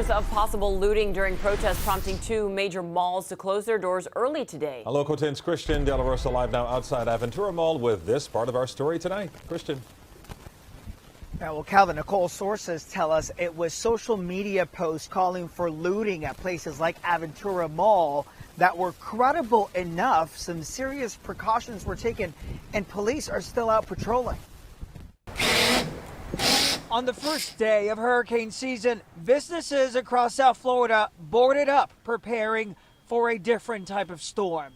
Rumors of possible looting during protests prompting two major malls to close their doors early today. Local 10's Christian De La Rosa live now outside Aventura Mall with this part of our story tonight. Christian. Well, Calvin, Nicole, sources tell us it was social media posts calling for looting at places like Aventura Mall that were credible enough. Some serious precautions were taken, and police are still out patrolling. On the first day of hurricane season, businesses across South Florida boarded up, preparing for a different type of storm.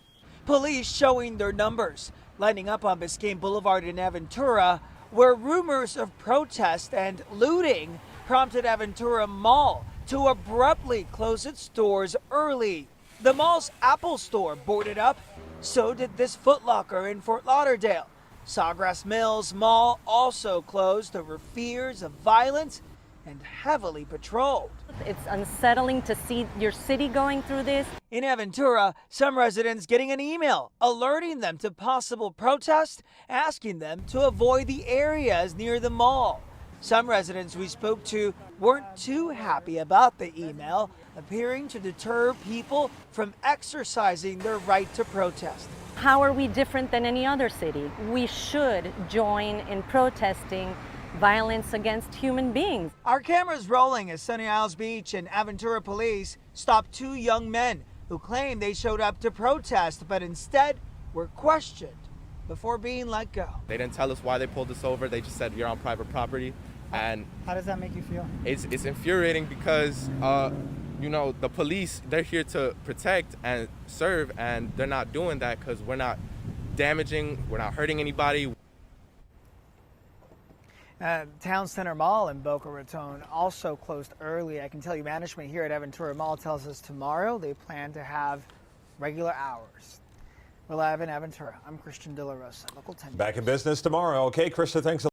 Police showing their numbers, lining up on Biscayne Boulevard in Aventura, where rumors of protest and looting prompted Aventura Mall to abruptly close its doors early. The mall's Apple store boarded up, so did this Foot Locker in Fort Lauderdale. Sawgrass Mills Mall also closed over fears of violence and heavily patrolled. It's unsettling to see your city going through this. In Aventura, some residents getting an email alerting them to possible protest, asking them to avoid the areas near the mall. Some residents we spoke to weren't too happy about the email, appearing to deter people from exercising their right to protest. How are we different than any other city? We should join in protesting violence against human beings. Our cameras rolling as Sunny Isles Beach and Aventura police stopped two young men who claimed they showed up to protest, but instead were questioned before being let go. They didn't tell us why they pulled us over. They just said you're on private property. And how does that make you feel? It's infuriating because you know, the police, they're here to protect and serve, and they're not doing that because we're not damaging, we're not hurting anybody. Town Center Mall in Boca Raton also closed early. I can tell you management here at Aventura Mall tells us tomorrow they plan to have regular hours. We're live in Aventura. I'm Christian De La Rosa, Local 10. Back in business tomorrow. Okay, Krista, thanks a lot.